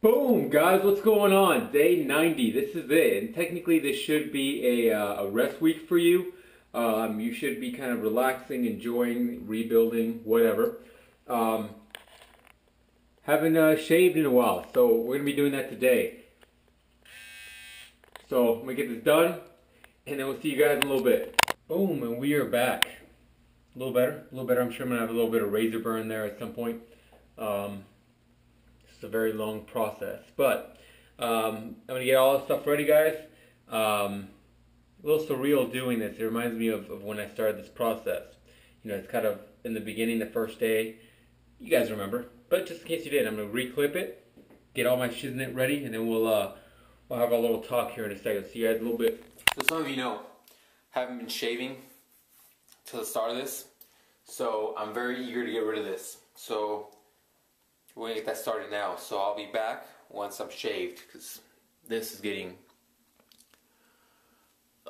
Boom, guys, what's going on? Day 90, this is it. And technically this should be a rest week for you. You should be kind of relaxing, enjoying, rebuilding, whatever. Haven't shaved in a while, so we're going to be doing that today. So I'm going to get this done, and then we'll see you guys in a little bit. Boom, and we are back. A little better, a little better. I'm sure I'm going to have a little bit of razor burn there at some point. It's a very long process, but I'm gonna get all this stuff ready, guys. A little surreal doing this. It reminds me of when I started this process. You know, it's kind of in the beginning, the first day. You guys remember, but just in case you did, I'm gonna reclip it, get all my shiznit ready, and then we'll have a little talk here in a second. See you guys a little bit. So some of you know, I haven't been shaving till the start of this, so I'm very eager to get rid of this. So we're gonna get that started now. So I'll be back once I'm shaved, because this is getting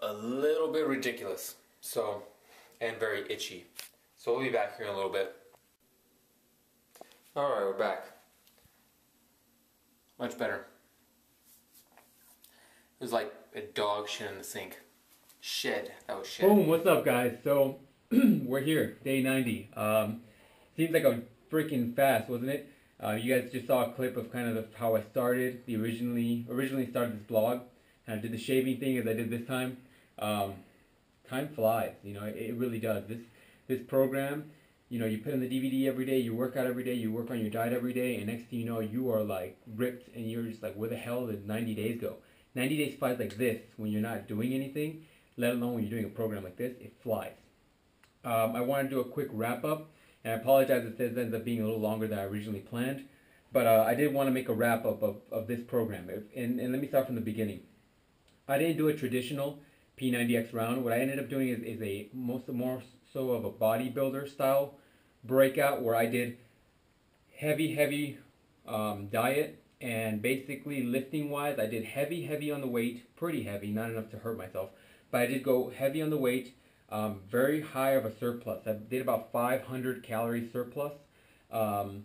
a little bit ridiculous. So, and very itchy. So we'll be back here in a little bit. Alright, we're back. Much better. It was like a dog shit in the sink. Shed. That was shit. Boom, what's up, guys? So we're here, day 90. Seems like a freaking fast, wasn't it? You guys just saw a clip of kind of how I started. Originally started this blog, and I did the shaving thing as I did this time. Time flies, you know, it really does. This program, you know, you put in the DVD every day, you work out every day, you work on your diet every day, and next thing you know, you are like ripped, and you're just like, where the hell did 90 days go? 90 days flies like this when you're not doing anything, let alone when you're doing a program like this. It flies. I want to do a quick wrap up. And I apologize if this ends up being a little longer than I originally planned. But I did want to make a wrap-up of this program. And let me start from the beginning. I didn't do a traditional P90X round. What I ended up doing is a more so of a bodybuilder style breakout, where I did heavy diet. And basically lifting-wise, I did heavy on the weight. Pretty heavy, not enough to hurt myself. But I did go heavy on the weight. Very high of a surplus. I did about 500 calories surplus. And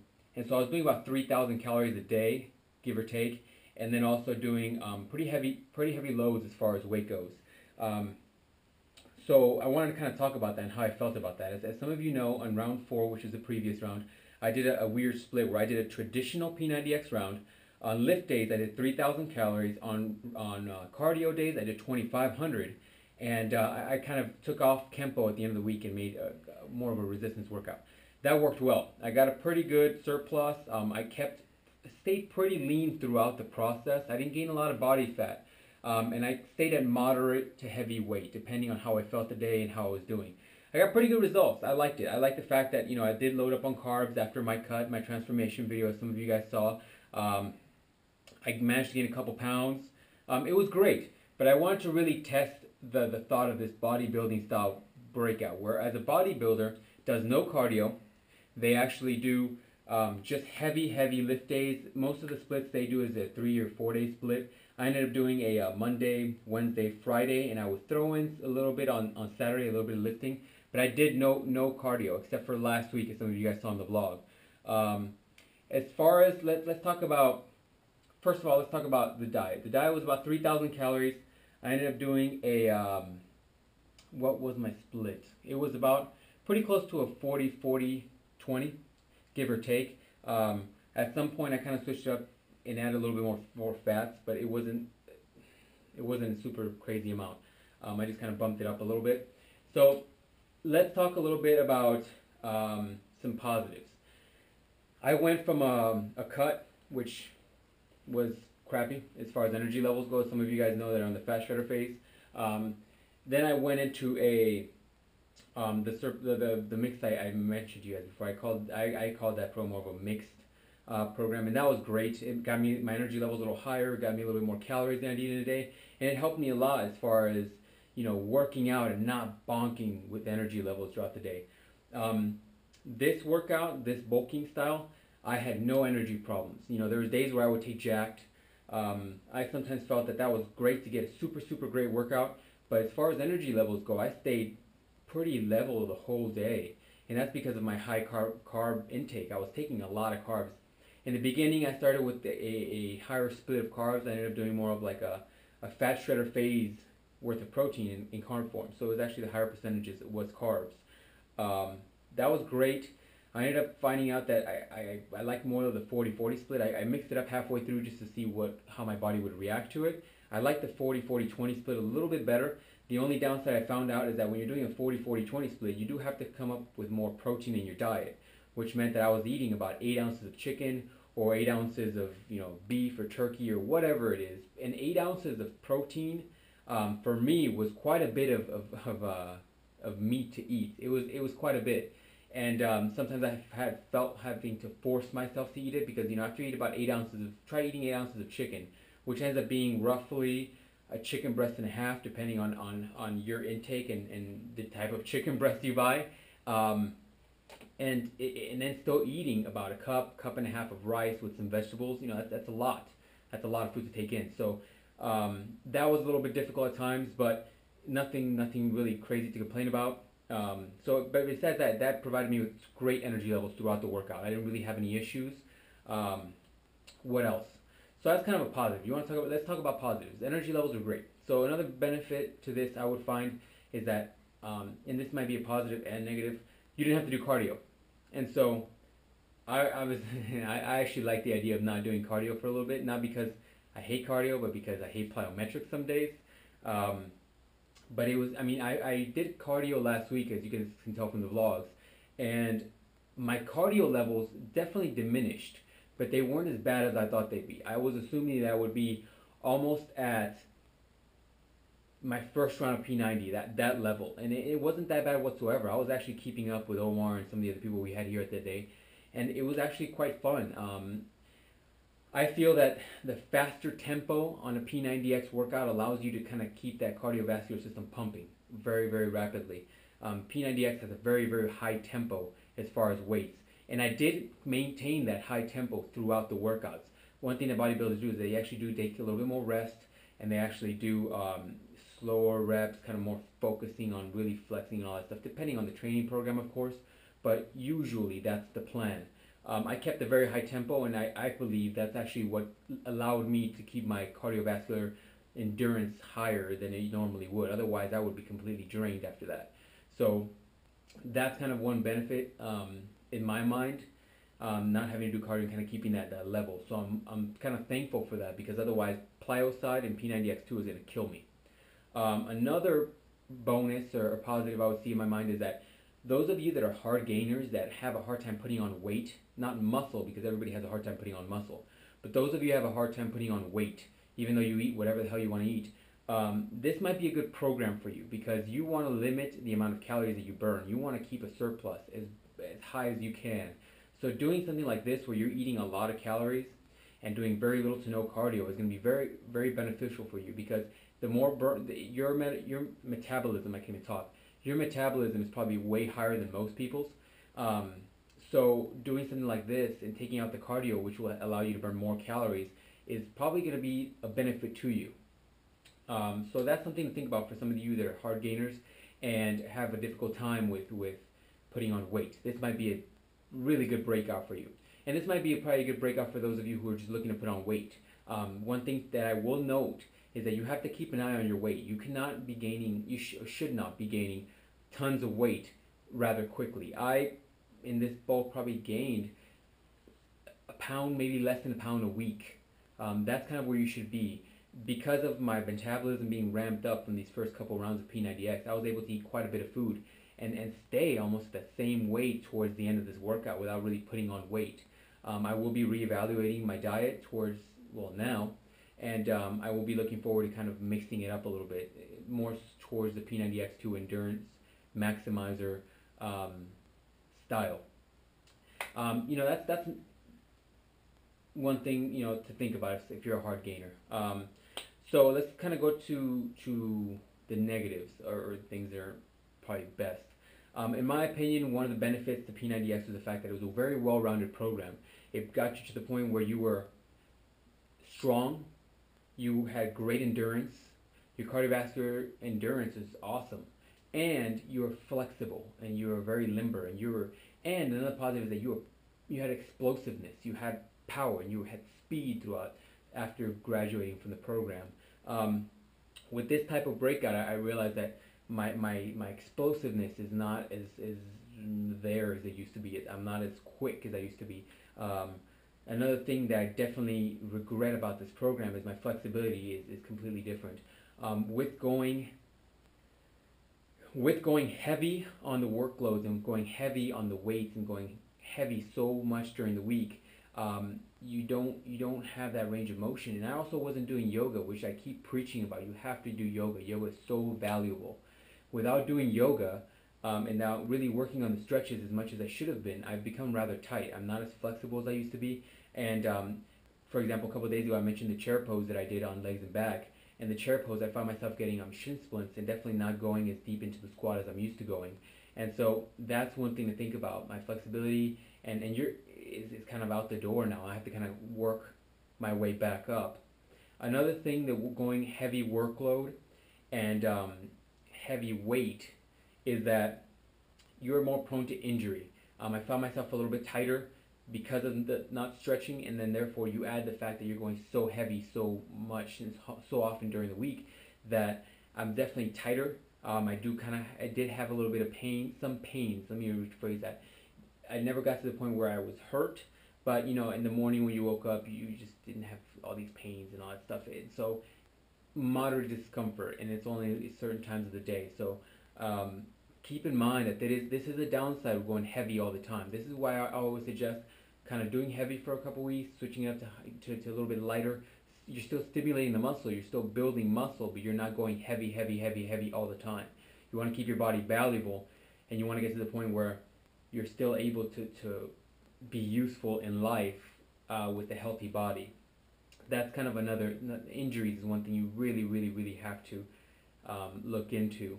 so I was doing about 3,000 calories a day, give or take. And then also doing pretty heavy loads as far as weight goes. So I wanted to kind of talk about that and how I felt about that. As some of you know, on round 4, which is the previous round, I did a weird split where I did a traditional P90X round. On lift days, I did 3,000 calories. On cardio days, I did 2,500. And I kind of took off Kempo at the end of the week and made more of a resistance workout. That worked well. I got a pretty good surplus. I stayed pretty lean throughout the process. I didn't gain a lot of body fat. And I stayed at moderate to heavy weight, depending on how I felt the day and how I was doing. I got pretty good results. I liked it. I liked the fact that, you know, I did load up on carbs after my cut, my transformation video, as some of you guys saw. I managed to gain a couple pounds. It was great. But I wanted to really test the thought of this bodybuilding style breakout, where as a bodybuilder does no cardio. They actually do just heavy lift days. Most of the splits they do is a 3 or 4 day split. I ended up doing a Monday, Wednesday, Friday, and I would throw in a little bit on Saturday, a little bit of lifting, but I did no cardio except for last week, as some of you guys saw on the vlog. As far as let's talk about, first of all, let's talk about the diet. The diet was about 3,000 calories. I ended up doing a, what was my split? It was about pretty close to a 40-40-20, give or take. At some point I kind of switched up and added a little bit more fats, but it wasn't a super crazy amount. I just kind of bumped it up a little bit. So let's talk a little bit about some positives. I went from a cut, which was crappy as far as energy levels go. Some of you guys know that I'm the fat shredder phase. Then I went into the mixed I mentioned to you guys before. I called that program more of a mixed program, and that was great. It got me my energy levels a little higher, got me a little bit more calories than I needed in a day, and it helped me a lot as far as, you know, working out and not bonking with energy levels throughout the day. This workout, this bulking style, I had no energy problems. You know, there was days where I would take Jacked. I sometimes felt that was great to get a super great workout, but as far as energy levels go, I stayed pretty level the whole day, and that's because of my high carb intake. I was taking a lot of carbs, In the beginning, I started with a higher split of carbs. I ended up doing more of like a fat shredder phase worth of protein in carb form. So it was actually the higher percentages was carbs. Um, that was great. I ended up finding out that I like more of the 40-40 split. I mixed it up halfway through just to see how my body would react to it. I like the 40-40-20 split a little bit better. The only downside I found out is that when you're doing a 40-40-20 split, you do have to come up with more protein in your diet, which meant that I was eating about 8 ounces of chicken or 8 ounces of beef or turkey or whatever it is. And 8 ounces of protein for me was quite a bit of meat to eat. It was quite a bit. And sometimes I had felt having to force myself to eat it because after you eat about 8 ounces try eating 8 ounces of chicken, which ends up being roughly a chicken breast and a half, depending on your intake and the type of chicken breast you buy, and then still eating about a cup and a half of rice with some vegetables. That's a lot. That's a lot of food to take in. So that was a little bit difficult at times, but nothing really crazy to complain about. But besides that provided me with great energy levels throughout the workout. I didn't really have any issues. What else? So that's kind of a positive. Let's talk about positives. Energy levels are great. So another benefit to this I would find is that, and this might be a positive and negative, you didn't have to do cardio. And so I was, I actually like the idea of not doing cardio for a little bit, not because I hate cardio, but because I hate plyometrics some days. But I did cardio last week, as you guys can tell from the vlogs, and my cardio levels definitely diminished, but they weren't as bad as I thought they'd be. I was assuming that would be almost at my first round of P90, that level, and it wasn't that bad whatsoever. I was actually keeping up with Omar and some of the other people we had here at that day, and it was actually quite fun. I feel that the faster tempo on a P90X workout allows you to kind of keep that cardiovascular system pumping very, very rapidly. P90X has a very, very high tempo as far as weights. And I did maintain that high tempo throughout the workouts. One thing that bodybuilders do is they actually do take a little bit more rest, and they actually do slower reps, kind of more focusing on really flexing and all that stuff, depending on the training program, of course. But usually that's the plan. I kept a very high tempo, and I believe that's actually what allowed me to keep my cardiovascular endurance higher than it normally would. Otherwise, I would be completely drained after that. So that's kind of one benefit in my mind, not having to do cardio and kind of keeping that level. So I'm kind of thankful for that, because otherwise plyo side and P90X2 is going to kill me. Another bonus or positive I would see in my mind is that those of you that are hard gainers that have a hard time putting on weight, not muscle, because everybody has a hard time putting on muscle, but those of you have a hard time putting on weight, even though you eat whatever the hell you want to eat, this might be a good program for you, because you want to limit the amount of calories that you burn. You want to keep a surplus as high as you can. So doing something like this where you're eating a lot of calories and doing very little to no cardio is going to be very, very beneficial for you, because the more your metabolism, I can't even talk, your metabolism is probably way higher than most people's. So doing something like this and taking out the cardio, which will allow you to burn more calories, is probably going to be a benefit to you. So that's something to think about for some of you that are hard gainers and have a difficult time with putting on weight. This might be a really good breakout for you. And this might be probably a good breakout for those of you who are just looking to put on weight. One thing that I will note is that you have to keep an eye on your weight. You cannot be gaining, should not be gaining tons of weight rather quickly. I, in this bulk, probably gained a pound, maybe less than a pound a week. That's kind of where you should be. Because of my metabolism being ramped up from these first couple rounds of P90X, I was able to eat quite a bit of food and stay almost at the same weight towards the end of this workout without really putting on weight. I will be reevaluating my diet now, and I will be looking forward to kind of mixing it up a little bit, more towards the P90X2 endurance maximizer style. That's one thing to think about if you're a hard gainer. So let's kind of go to the negatives, or things that are probably best. In my opinion, one of the benefits to P90X was the fact that it was a very well-rounded program. It got you to the point where you were strong, you had great endurance, your cardiovascular endurance is awesome, and you were flexible, and you were very limber, and another positive is that you had explosiveness. You had power and you had speed throughout after graduating from the program. With this type of breakout, I realized that my explosiveness is not as there as it used to be. I'm not as quick as I used to be. Another thing that I definitely regret about this program is my flexibility is completely different. With going heavy on the workloads and going heavy on the weights and going heavy so much during the week, you don't have that range of motion. And I also wasn't doing yoga, which I keep preaching about. You have to do yoga. Yoga is so valuable. Without doing yoga, and now really working on the stretches as much as I should have been, I've become rather tight. I'm not as flexible as I used to be. And for example, a couple of days ago, I mentioned the chair pose that I did on legs and back. And the chair pose, I found myself getting shin splints and definitely not going as deep into the squat as I'm used to going. And so that's one thing to think about. My flexibility is kind of out the door now. I have to kind of work my way back up. Another thing that going heavy workload and heavy weight is that you're more prone to injury. I found myself a little bit tighter because of the not stretching, and then therefore you add the fact that you're going so heavy so much and so often during the week that I'm definitely tighter. I did have a little bit of pain, some pains. Let me rephrase that. I never got to the point where I was hurt, but you know, in the morning when you woke up, you just didn't have all these pains and all that stuff. And so moderate discomfort, and it's only certain times of the day. So keep in mind that this is a downside of going heavy all the time. This is why I always suggest kind of doing heavy for a couple weeks, switching up to a little bit lighter. You're still stimulating the muscle, you're still building muscle, but you're not going heavy all the time. You want to keep your body valuable, and you want to get to the point where you're still able to be useful in life with a healthy body. That's kind of another. Injuries is one thing you really have to look into.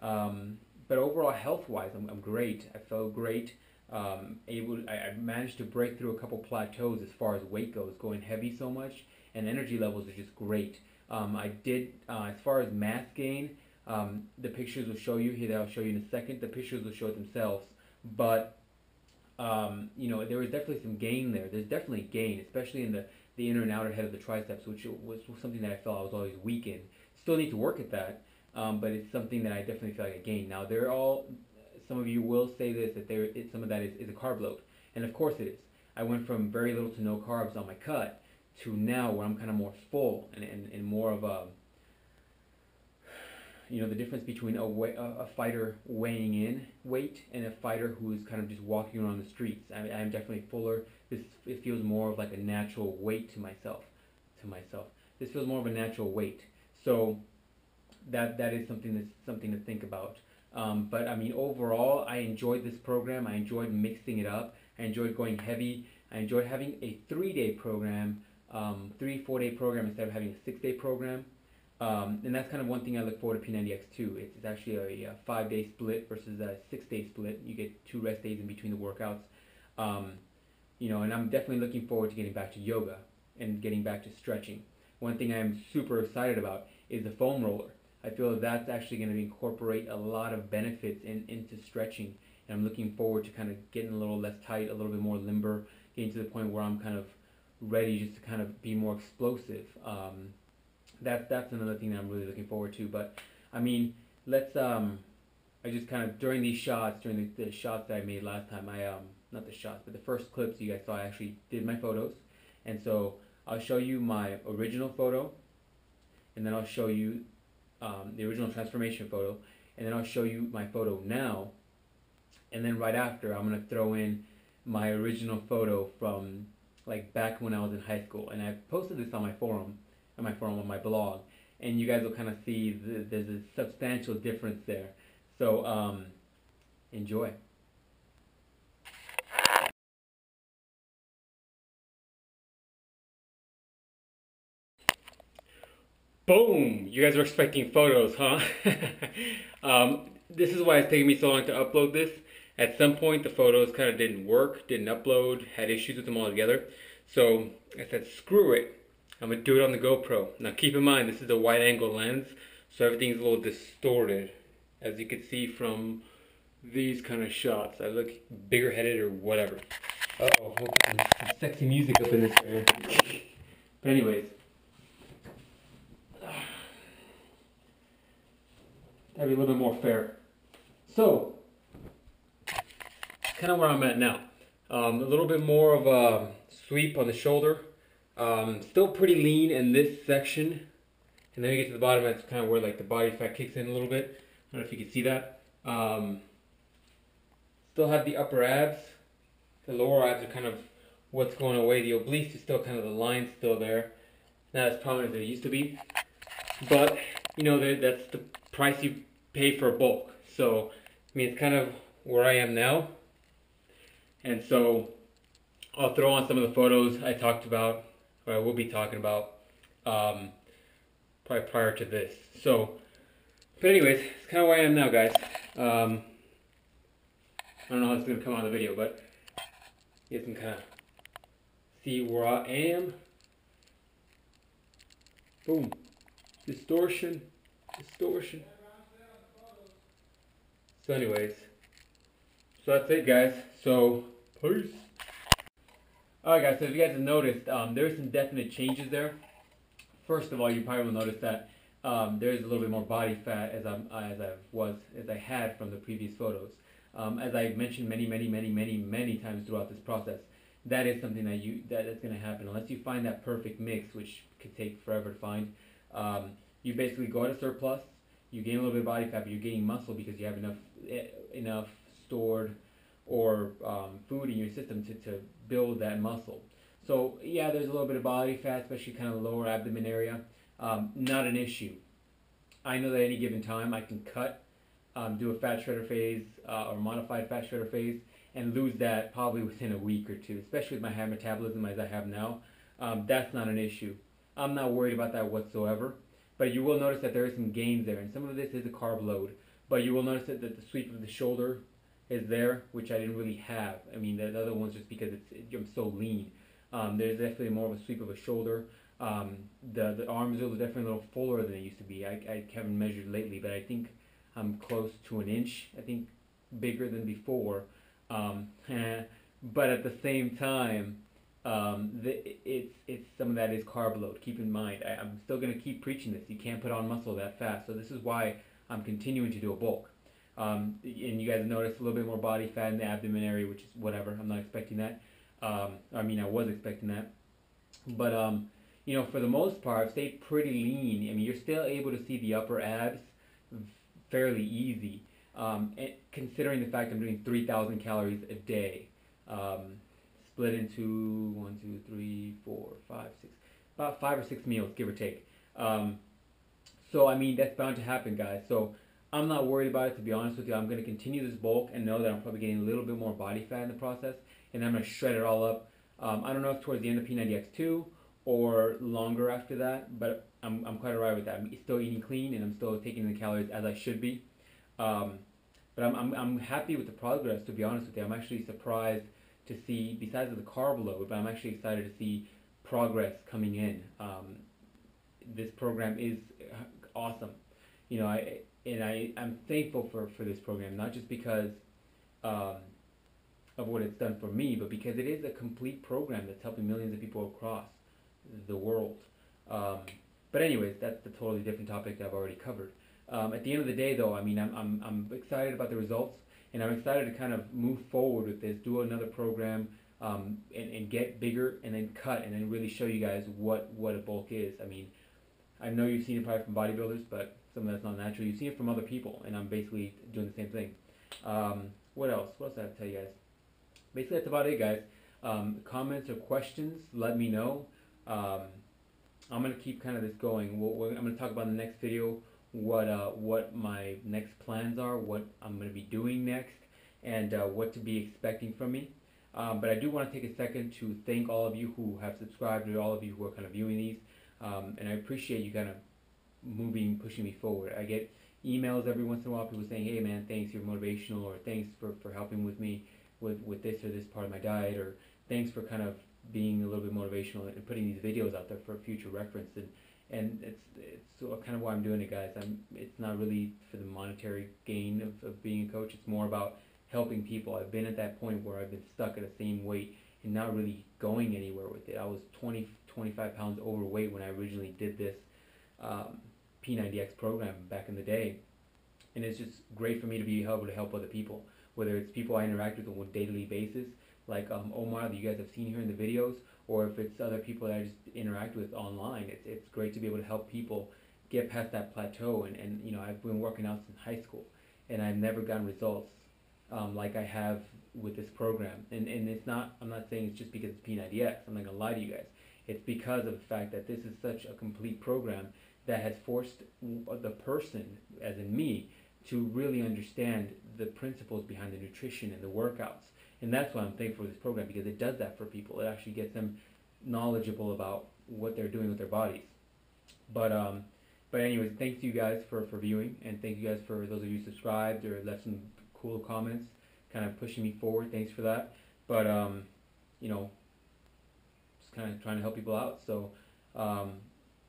But overall, health-wise, I'm great. I felt great. I managed to break through a couple plateaus as far as weight goes, going heavy so much, and energy levels are just great. I did, as far as mass gain, the pictures will show you here, that I'll show you in a second. The pictures will show it themselves, but you know, there was definitely some gain there. There's definitely gain, especially in the inner and outer head of the triceps, which was something that I felt I was always weak in. Still need to work at that, but it's something that I definitely feel like I gained. Now, some of you will say this, that some of that is a carb load, and of course it is. I went from very little to no carbs on my cut to now where I'm kind of more full and more of a, you know, the difference between a fighter weighing in weight and a fighter who is kind of just walking around the streets. I'm definitely fuller. It feels more of like a natural weight to myself. This feels more of a natural weight. So that is something to think about. But I mean, overall, I enjoyed this program. I enjoyed mixing it up. I enjoyed going heavy. I enjoyed having a 3-day program, 4-day program instead of having a 6-day program. And that's kind of one thing I look forward to P90X2. It's actually a 5-day split versus a 6-day split. You get 2 rest days in between the workouts. You know, and I'm definitely looking forward to getting back to yoga and getting back to stretching. One thing I'm super excited about is the foam roller. I feel that's actually going to incorporate a lot of benefits into stretching. And I'm looking forward to kind of getting a little less tight, a little bit more limber, getting to the point where I'm kind of ready just to kind of be more explosive. That's another thing that I'm really looking forward to. But I mean, I just kind of during the shots that I made last time, not the shots, but the first clips you guys saw, I actually did my photos, and so I'll show you my original photo, and then I'll show you the original transformation photo, and then I'll show you my photo now, and then right after I'm gonna throw in my original photo from like back when I was in high school, and I posted this on my forum, on my blog, and you guys will kind of see there's a substantial difference there. So enjoy. Boom! You guys were expecting photos, huh? This is why it's taking me so long to upload this. At some point, the photos kind of didn't work, didn't upload, had issues with them altogether. So I said, screw it. I'm going to do it on the GoPro. Now keep in mind, this is a wide angle lens, so everything's a little distorted. As you can see from these kind of shots, I look bigger headed or whatever. Uh-oh, we'll put some sexy music up in this area. But anyways, that'd be a little bit more fair. So, kind of where I'm at now. A little bit more of a sweep on the shoulder. Still pretty lean in this section. And then you get to the bottom, that's kind of where like the body fat kicks in a little bit. I don't know if you can see that. Still have the upper abs. The lower abs are kind of what's going away. The obliques is still kind of the line still there. Not as prominent as it used to be. But, you know, that's the price you pay for a bulk. So, I mean, it's kind of where I am now. And so, I'll throw on some of the photos I talked about, or I will be talking about, probably prior to this. So, but anyways, it's kind of where I am now, guys. I don't know how it's going to come out of the video, but you guys can kind of see where I am. Boom. Distortion. Distortion. So anyways, so that's it, guys. So, peace. Alright guys, so if you guys have noticed, there's some definite changes there. First of all, you probably will notice that there's a little bit more body fat as I had from the previous photos. As I mentioned many times throughout this process, that is something that's going to happen unless you find that perfect mix, which could take forever to find. You basically go at a surplus, you gain a little bit of body fat, but you're gaining muscle because you have enough stored or food in your system to build that muscle. So yeah, there's a little bit of body fat, especially kind of the lower abdomen area. Not an issue. I know that at any given time I can cut, do a fat shredder phase or modified fat shredder phase and lose that probably within a week or two, especially with my high metabolism as I have now. That's not an issue. I'm not worried about that whatsoever. But you will notice that there is some gains there, and some of this is a carb load. But you will notice that the sweep of the shoulder is there, which I didn't really have. I mean, the other one's just because I'm so lean. There's definitely more of a sweep of a shoulder. The arms are definitely a little fuller than they used to be. I haven't measured lately, but I think I'm close to an inch. I think bigger than before. But at the same time, it's some of that is carb load. Keep in mind, I'm still going to keep preaching this. You can't put on muscle that fast. So this is why I'm continuing to do a bulk. And you guys notice a little bit more body fat in the abdomen area, which is whatever. I'm not expecting that. I mean, I was expecting that. But, you know, for the most part, I've stayed pretty lean. I mean, you're still able to see the upper abs fairly easy, considering the fact I'm doing 3,000 calories a day. Split into 1, 2, 3, 4, 5, 6, about 5 or 6 meals, give or take. So, I mean, that's bound to happen, guys. So, I'm not worried about it, to be honest with you. I'm going to continue this bulk and know that I'm probably getting a little bit more body fat in the process, and I'm going to shred it all up. I don't know if towards the end of P90X2 or longer after that, but I'm quite alright with that. I'm still eating clean, and I'm still taking in the calories as I should be. But I'm happy with the progress, to be honest with you. I'm actually surprised to see, besides the carb load, but I'm actually excited to see progress coming in. This program is awesome. You know, I'm thankful for this program, not just because of what it's done for me, but because it is a complete program that's helping millions of people across the world. But anyways, that's a totally different topic that I've already covered. At the end of the day, though, I mean, I'm excited about the results, and I'm excited to kind of move forward with this, do another program, and get bigger, and then cut, and then really show you guys what a bulk is. I mean, I know you've seen it probably from bodybuilders, but some of that's not natural. You've seen it from other people, and I'm basically doing the same thing. What else? What else I have to tell you guys? Basically, that's about it, guys. Comments or questions, let me know. I'm going to keep kind of this going. I'm going to talk about in the next video what my next plans are, what I'm going to be doing next, and what to be expecting from me. But I do want to take a second to thank all of you who have subscribed, and all of you who are kind of viewing these. And I appreciate you kind of pushing me forward. I get emails every once in a while, people saying, hey man, thanks, you're motivational, or thanks for helping with me with this or this part of my diet, or thanks for kind of being a little bit motivational and putting these videos out there for future reference. And it's sort of kind of why I'm doing it, guys. It's not really for the monetary gain of being a coach. It's more about helping people. I've been at that point where I've been stuck at the same weight and not really going anywhere with it. I was 25 pounds overweight when I originally did this P90X program back in the day. And it's just great for me to be able to help other people, whether it's people I interact with on a daily basis, like Omar that you guys have seen here in the videos, or if it's other people that I just interact with online. It's great to be able to help people get past that plateau. And you know, I've been working out since high school, and I've never gotten results like I have with this program. And it's not, I'm not saying it's just because it's P90X. I'm not going to lie to you guys. It's because of the fact that this is such a complete program that has forced the person, as in me, to really understand the principles behind the nutrition and the workouts. And that's why I'm thankful for this program, because it does that for people. It actually gets them knowledgeable about what they're doing with their bodies. But anyways, thanks to you guys for viewing, and thank you guys for those of you who subscribed or left some cool comments, kind of pushing me forward. Thanks for that. But you know, just kind of trying to help people out. So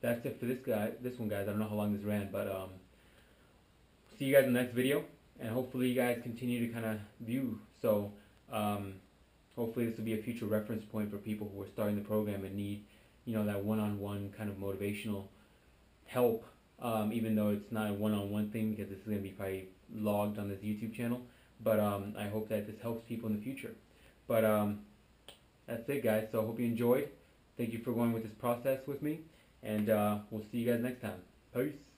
that's it for this one, guys. I don't know how long this ran, but see you guys in the next video, and hopefully you guys continue to kind of view. So hopefully this will be a future reference point for people who are starting the program and need, you know, that one-on-one kind of motivational help, even though it's not a one-on-one thing, because this is going to be probably logged on this YouTube channel. But I hope that this helps people in the future. But that's it, guys. So I hope you enjoyed. Thank you for going with this process with me, and we'll see you guys next time. Peace.